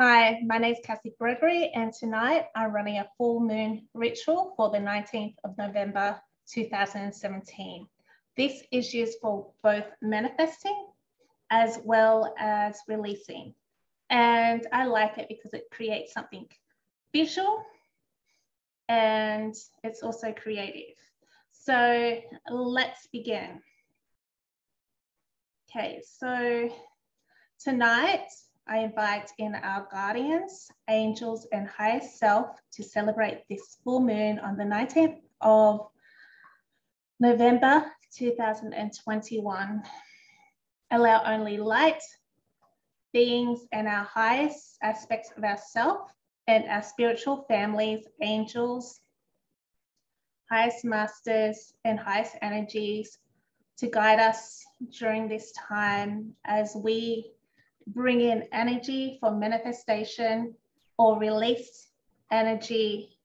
Hi, my name is Cassie Gregory, and tonight I'm running a full moon ritual for the 19th of November 2017. This is used for both manifesting as well as releasing. And I like it because it creates something visual and it's also creative. So let's begin. Okay, so tonight, I invite in our guardians, angels, and higher self to celebrate this full moon on the 19th of November 2021. Allow only light, beings, and our highest aspects of ourself and our spiritual families, angels, highest masters, and highest energies to guide us during this time as we bring in energy for manifestation or release energy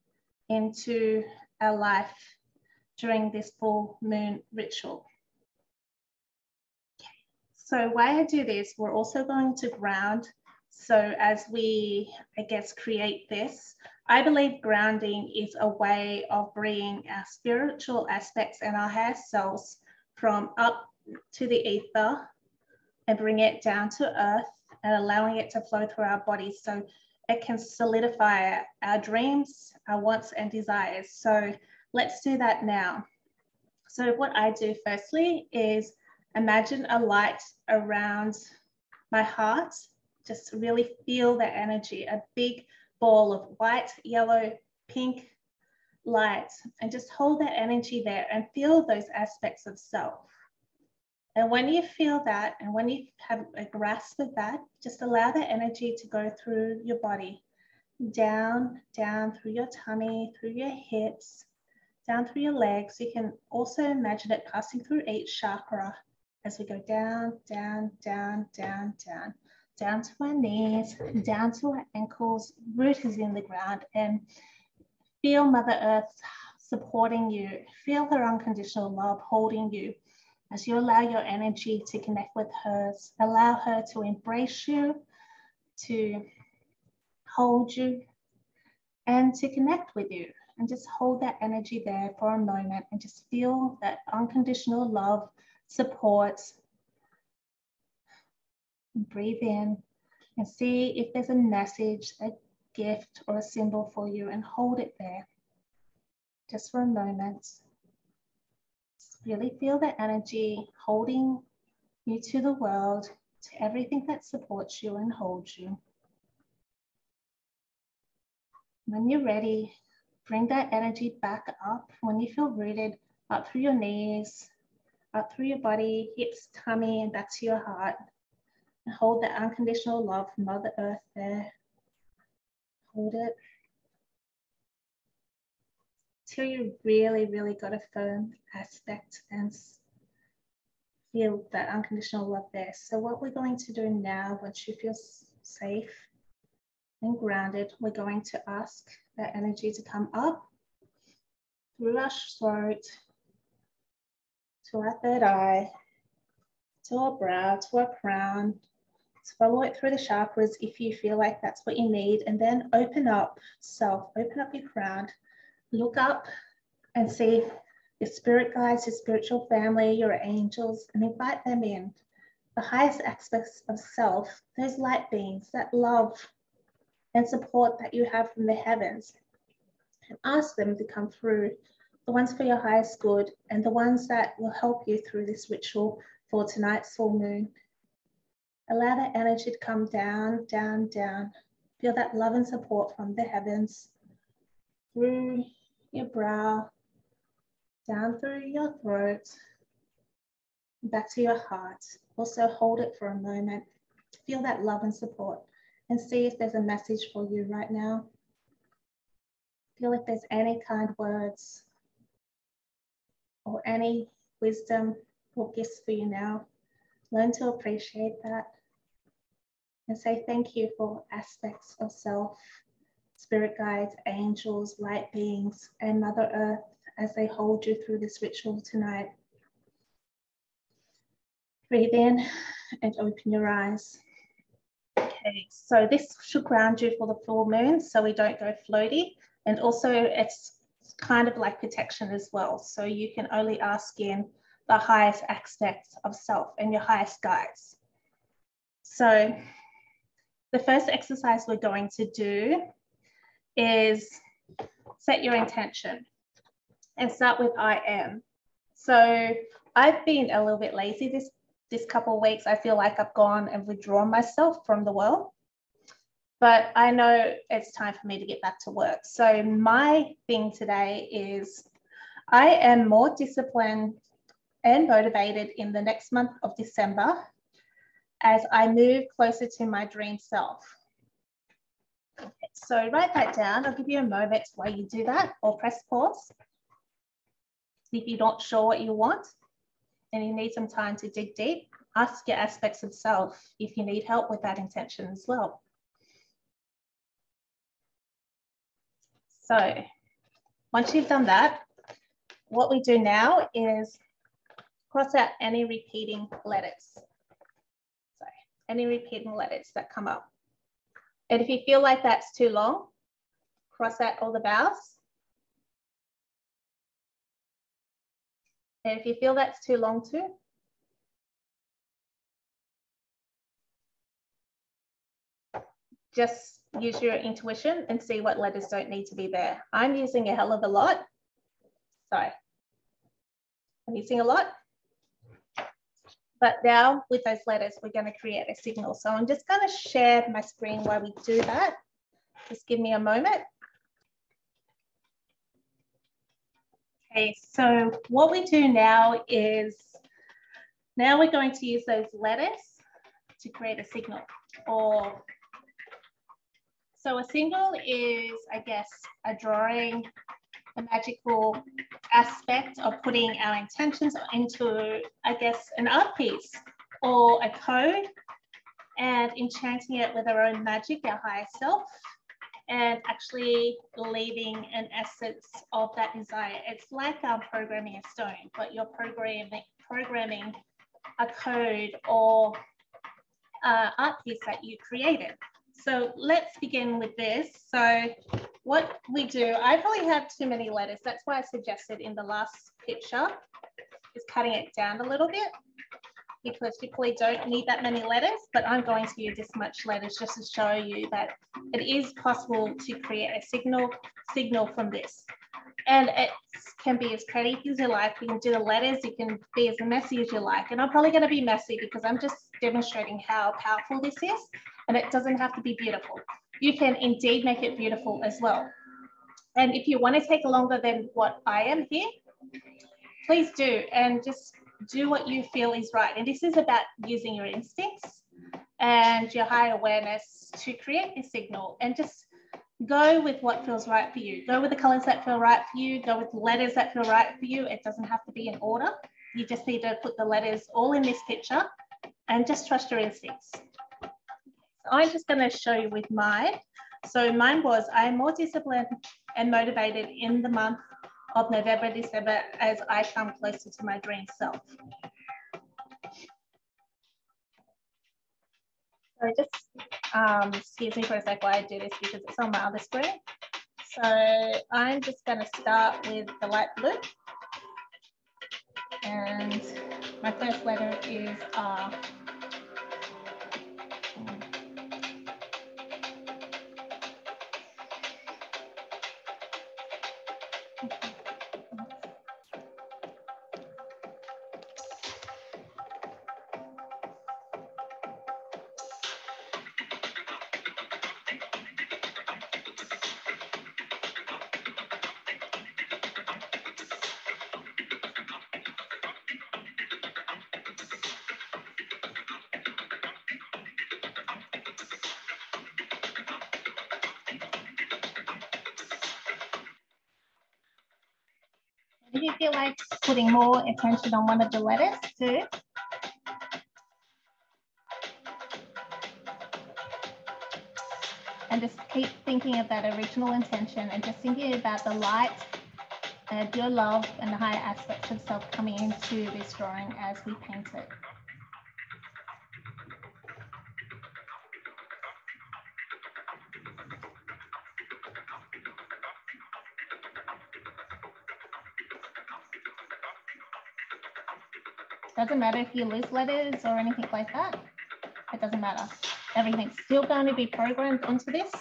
into our life during this full moon ritual. Okay. So while I do this, we're also going to ground. So as we, create this, I believe grounding is a way of bringing our spiritual aspects and our higher selves from up to the ether and bring it down to earth and allowing it to flow through our bodies so it can solidify our dreams, our wants and desires. So let's do that now. So what I do firstly is imagine a light around my heart. Just really feel the energy, a big ball of white, yellow, pink light, and just hold that energy there and feel those aspects of self. And when you feel that, and when you have a grasp of that, just allow the energy to go through your body, down through your tummy, through your hips, down through your legs. You can also imagine it passing through each chakra as we go down, down, down, down, down, down to our knees, down to our ankles, root is in the ground, and feel Mother Earth supporting you. Feel her unconditional love holding you. As you allow your energy to connect with hers, allow her to embrace you, to hold you, and to connect with you. And just hold that energy there for a moment and just feel that unconditional love, support. Breathe in and see if there's a message, a gift, or a symbol for you, and hold it there just for a moment. Really feel the energy holding you to the world, to everything that supports you and holds you. When you're ready, bring that energy back up. When you feel rooted, up through your knees, up through your body, hips, tummy, and back to your heart. And hold that unconditional love from Mother Earth there. Hold it till you really, really got a firm aspect and feel that unconditional love there. So what we're going to do now, once you feel safe and grounded, we're going to ask that energy to come up through our throat, to our third eye, to our brow, to our crown. Let's follow it through the chakras if you feel like that's what you need, and then open up self, open up your crown, look up and see your spirit guides, your spiritual family, your angels, and invite them in. The highest aspects of self, those light beings, that love and support that you have from the heavens, and ask them to come through, the ones for your highest good and the ones that will help you through this ritual for tonight's full moon. Allow that energy to come down, down, down. Feel that love and support from the heavens through your brow, down through your throat, back to your heart. Also hold it for a moment. Feel that love and support and see if there's a message for you right now. Feel if there's any kind words or any wisdom or gifts for you now. Learn to appreciate that and say thank you for aspects of self, spirit guides, angels, light beings, and Mother Earth as they hold you through this ritual tonight. Breathe in and open your eyes. Okay. Okay, so this should ground you for the full moon so we don't go floaty. And also it's kind of like protection as well. So you can only ask in the highest aspects of self and your highest guides. So the first exercise we're going to do is set your intention and start with I am. So I've been a little bit lazy this couple of weeks. I feel like I've gone and withdrawn myself from the world, but I know it's time for me to get back to work. So my thing today is I am more disciplined and motivated in the next month of December as I move closer to my dream self. Okay, so write that down. I'll give you a moment while you do that, or press pause. If you're not sure what you want and you need some time to dig deep, ask your aspects of self if you need help with that intention as well. So once you've done that, what we do now is cross out any repeating letters. So any repeating letters that come up. And if you feel like that's too long, cross out all the vowels. And if you feel that's too long too, just use your intuition and see what letters don't need to be there. I'm using a hell of a lot. Sorry, I'm using a lot. But now with those letters, we're going to create a signal. So I'm just going to share my screen while we do that. Just give me a moment. Okay, so what we do now is, now we're going to use those letters to create a signal. Or, so a signal is, I guess, a drawing, a magical aspect of putting our intentions into, I guess, an art piece or a code and enchanting it with our own magic, our higher self, and actually leaving an essence of that desire. It's like programming a stone, but you're programming a code or art piece that you created. So let's begin with this. So what we do, I probably have too many letters. That's why I suggested in the last picture is cutting it down a little bit, because you probably don't need that many letters, but I'm going to use this much letters just to show you that it is possible to create a signal from this. And it can be as creative as you like. You can do the letters, you can be as messy as you like. And I'm probably going to be messy because I'm just demonstrating how powerful this is, and it doesn't have to be beautiful. You can indeed make it beautiful as well. And if you want to take longer than what I am here, please do, and just do what you feel is right. And this is about using your instincts and your higher awareness to create this signal, and just go with what feels right for you. Go with the colors that feel right for you. Go with the letters that feel right for you. It doesn't have to be in order. You just need to put the letters all in this picture and just trust your instincts. So I'm just going to show you with mine. So mine was, I'm more disciplined and motivated in the month of November, December, as I come closer to my dream self. So just excuse me for a sec while I do this because it's on my other screen. So I'm just going to start with the light blue. And my first letter is R. If you feel like putting more attention on one of the letters too, and just keep thinking of that original intention and just thinking about the light and your love and the higher aspects of self coming into this drawing as we paint it. Doesn't matter if you lose letters or anything like that. It doesn't matter. Everything's still going to be programmed into this.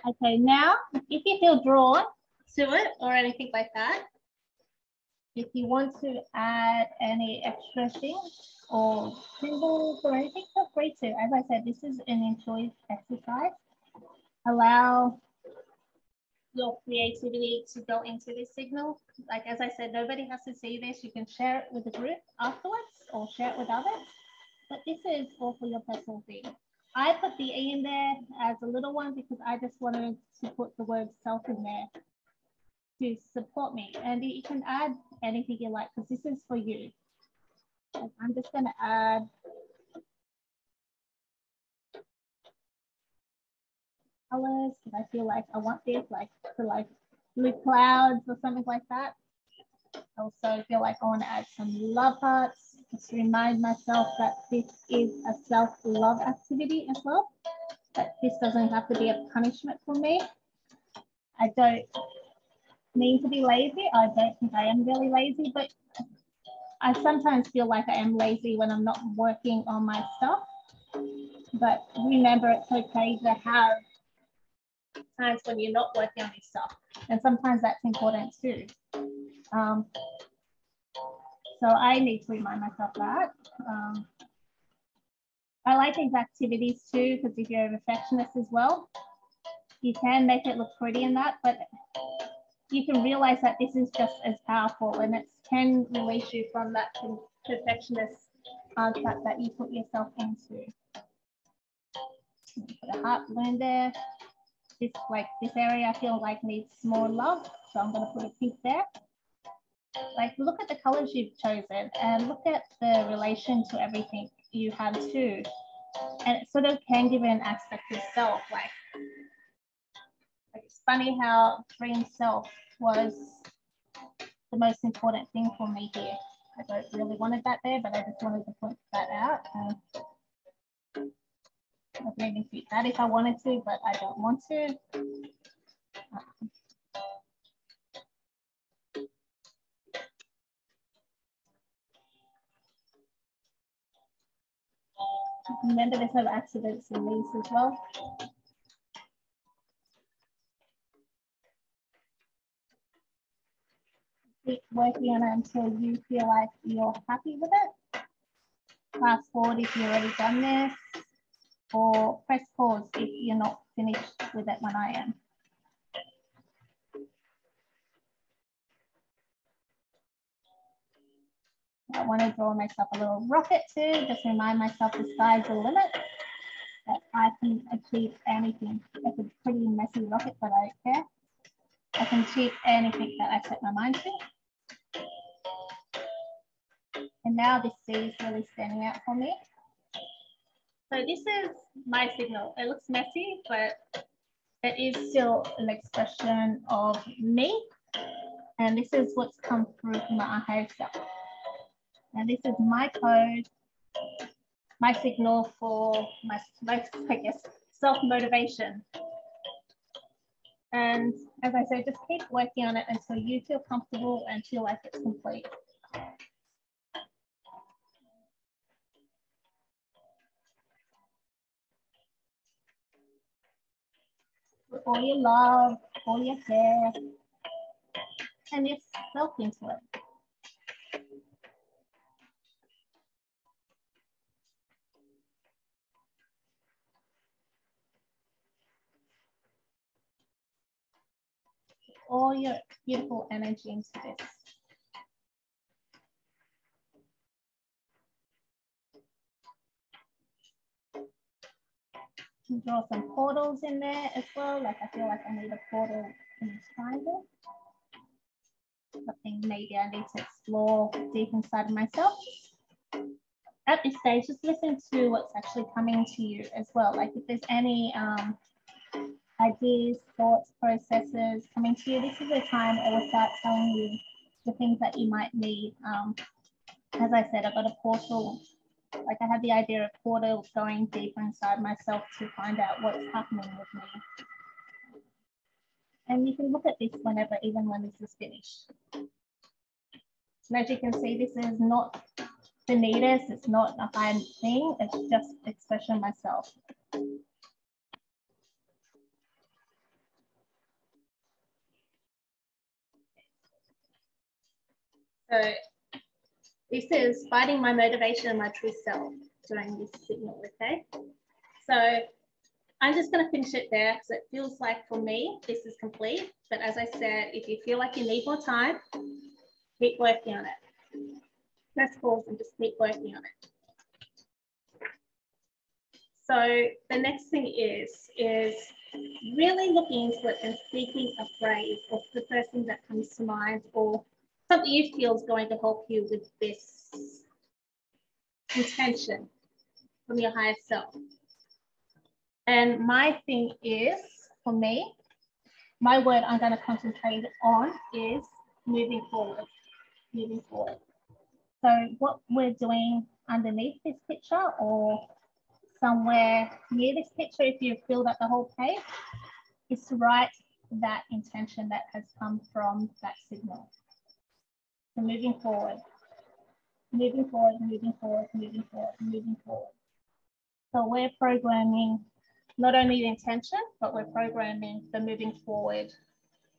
Okay, now if you feel drawn to it or anything like that, if you want to add any extra things or symbols or anything, feel free to. As I said, this is an intuitive exercise. Allow your creativity to go into this signal. Like, as I said, nobody has to see this. You can share it with the group afterwards or share it with others. But this is all for your personal thing. I put the E in there as a little one because I just wanted to put the word self in there to support me. And you can add anything you like because this is for you. And I'm just going to add colors because I feel like I want this, like to like blue clouds or something like that. I also feel like I want to add some love hearts, just remind myself that this is a self-love activity as well, that this doesn't have to be a punishment for me. I don't mean to be lazy. I don't think I am really lazy, but I sometimes feel like I am lazy when I'm not working on my stuff. But remember, it's okay to have times when you're not working on your stuff. And sometimes that's important too. So I need to remind myself that. I like these activities too, because if you're a perfectionist as well, you can make it look pretty in that, but you can realize that this is just as powerful and it can release you from that perfectionist trap that you put yourself into. Put a heart balloon there. This area I feel like needs more love, so I'm going to put a pink there. Like, look at the colors you've chosen and look at the relation to everything you have too. And it sort of can give an aspect of self. Like it's funny how dream self was the most important thing for me here. I don't really wanted that there, but I just wanted to point that out. I can even keep that if I wanted to, but I don't want to. Remember, there's no accidents in these as well. Keep working on it until you feel like you're happy with it. Fast forward if you've already done this, or press pause if you're not finished with it when I am. I want to draw myself a little rocket too, just remind myself the sky's the limit, that I can achieve anything. It's a pretty messy rocket, but I don't care. I can achieve anything that I set my mind to. And now this C is really standing out for me. So this is my signal. It looks messy, but it is still an expression of me. And this is what's come through from my higher self. And this is my code, my signal for my I guess, self-motivation. And as I said, just keep working on it until you feel comfortable and feel like it's complete. Put all your love, all your care, and yourself into it. All your beautiful energy into this. Draw some portals in there as well. Like I feel like I need a portal in this triangle. Something maybe I need to explore deep inside of myself. At this stage, just listen to what's actually coming to you as well. Like if there's any ideas, thoughts, processes coming to you, this is the time I will start telling you the things that you might need. As I said, I've got a portal. Like I had the idea of portal going deeper inside myself to find out what's happening with me. And you can look at this whenever, even when this is finished. And as you can see, this is not the neatest, it's not a high thing, it's just expression myself. So this is finding my motivation and my true self during this signal, okay? So I'm just going to finish it there because it feels like for me, this is complete. But as I said, if you feel like you need more time, keep working on it. Press pause and just keep working on it. So the next thing is really looking into it and seeking a phrase or the first thing that comes to mind or something you feel is going to help you with this intention from your higher self. And my thing is, for me, my word I'm going to concentrate on is moving forward, moving forward. So what we're doing underneath this picture or somewhere near this picture, if you filled up the whole page, is to write that intention that has come from that signal. So moving forward, moving forward, moving forward, moving forward, moving forward. So we're programming not only the intention, but we're programming the moving forward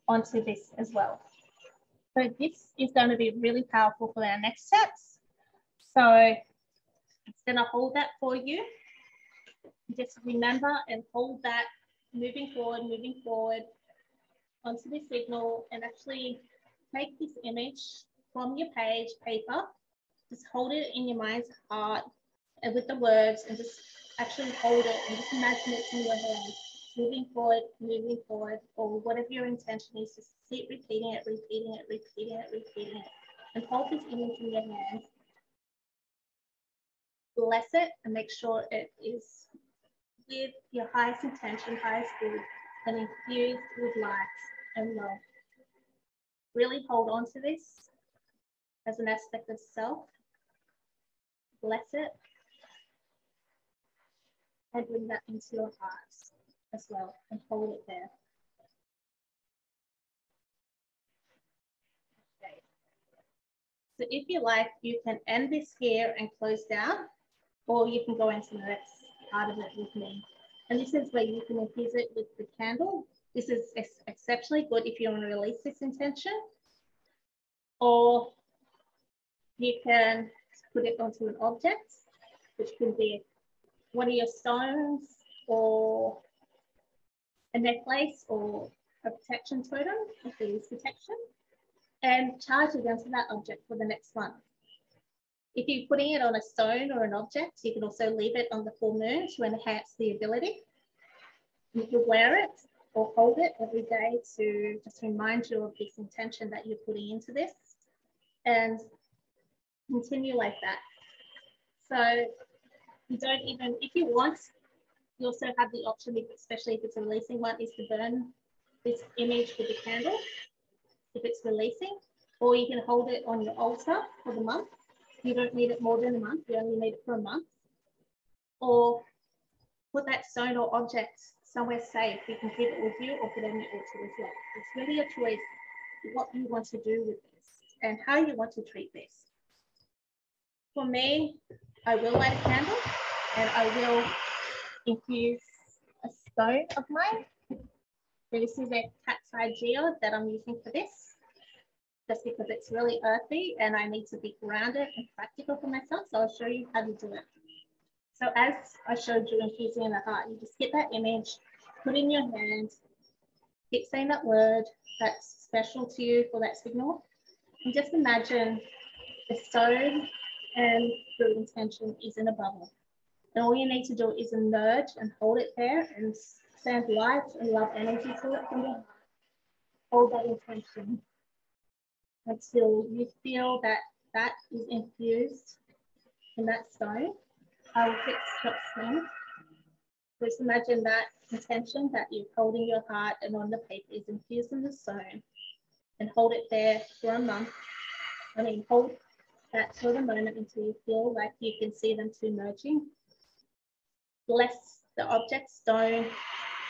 onto this as well. So this is going to be really powerful for our next steps. So it's going to hold that for you. Just remember and hold that moving forward onto this signal and actually take this image from your page paper, just hold it in your mind's heart and with the words and just actually hold it and just imagine it in your hand, moving forward, or whatever your intention is, just keep repeating it, and hold this image in your hand. Bless it and make sure it is with your highest intention, highest good, and infused with light and love. Really hold on to this as an aspect of self. Bless it and bring that into your heart as well and hold it there. Okay. So if you like, you can end this here and close down, or you can go into the next part of it with me. And this is where you can infuse it with the candle. This is exceptionally good if you want to release this intention, or you can put it onto an object, which can be one of your stones or a necklace or a protection totem if you use protection, and charge it onto that object for the next month. If you're putting it on a stone or an object, you can also leave it on the full moon to enhance the ability. You can wear it or hold it every day to just remind you of this intention that you're putting into this, and continue like that. So you don't even, if you want, you also have the option, especially if it's a releasing one, is to burn this image with a candle if it's releasing, or you can hold it on your altar for the month. You don't need it more than a month, you only need it for a month. Or put that stone or object somewhere safe. You can keep it with you or put it on your altar as well. It's really a choice what you want to do with this and how you want to treat this. For me, I will light a candle and I will infuse a stone of mine. So this is a cat's eye geode that I'm using for this, just because it's really earthy and I need to be grounded and practical for myself. So I'll show you how to do it. So as I showed you infusing in the heart, you just get that image, put in your hand, keep saying that word that's special to you for that signal, and just imagine the stone and the intention is in a bubble. And all you need to do is emerge and hold it there and send light and love energy to it from your heart. Hold that intention until you feel that that is infused in that stone. I will hit stop swing. Just imagine that intention that you're holding your heart and on the paper is infused in the stone, and hold it there for a month. I mean, hold that for the moment until you feel like you can see them two merging. Bless the object stone,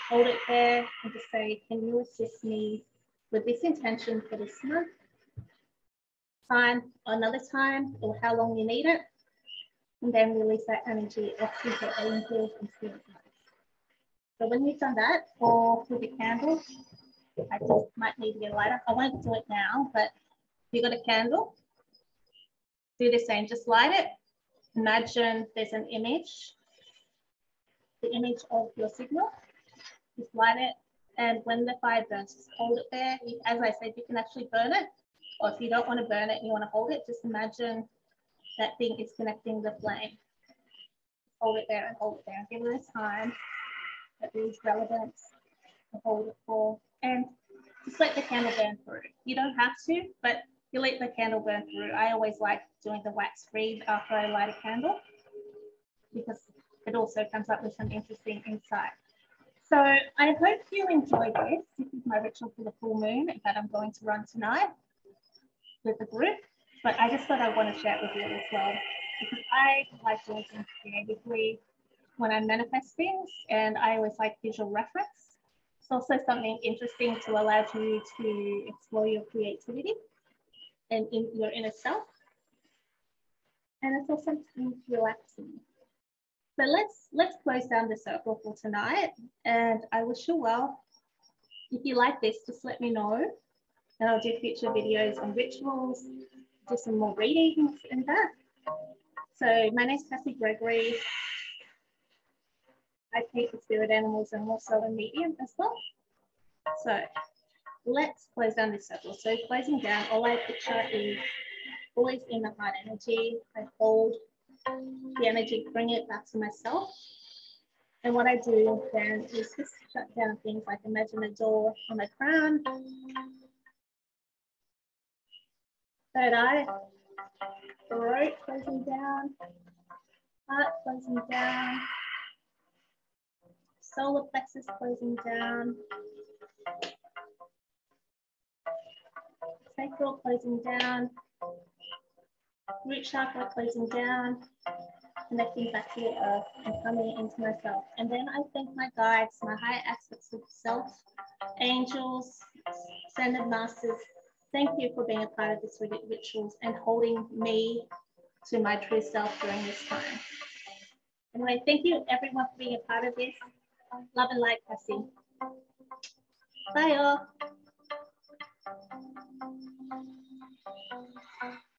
hold it there and just say, can you assist me with this intention for this month? Time, another time, or how long you need it. And then release that energy off to the angels and spirits. So when you've done that, or with a candle, I just might need to get a lighter. I won't do it now, but if you've got a candle, do the same, just light it. Imagine there's an image, the image of your signal. Just light it, and when the fire burns, just hold it there. As I said, you can actually burn it, or if you don't want to burn it and you want to hold it, just imagine that thing is connecting the flame. Hold it there and hold it there, and give it a time that is relevant to hold it for, and just let the candle burn through. You don't have to, but you let the candle burn through. I always like doing the wax read after I light a candle because it also comes up with some interesting insight. So I hope you enjoyed this. This is my ritual for the full moon that I'm going to run tonight with the group, but I just thought I want to share it with you as well, because I like doing things creatively when I manifest things, and I always like visual reference. It's also something interesting to allow you to explore your creativity and in your inner self. And it's also relaxing. So let's close down the circle for tonight, and I wish you well. If you like this, just let me know, and I'll do future videos on rituals, do some more readings and that. So my name's Cassie Gregory. I teach the spirit animals and also a medium as well. So let's close down this circle. So closing down, all I picture is always in the heart energy. I hold the energy, bring it back to myself. And what I do then is just shut down things like imagine a door on my crown. Third eye, throat closing down, heart closing down, solar plexus closing down, sacral closing down, root chakra closing down, connecting back to the earth and coming into myself. And then I thank my guides, my higher aspects of self, angels, ascended masters. Thank you for being a part of this rituals and holding me to my true self during this time. Anyway, thank you everyone for being a part of this. Love and light, Cassie. Bye all.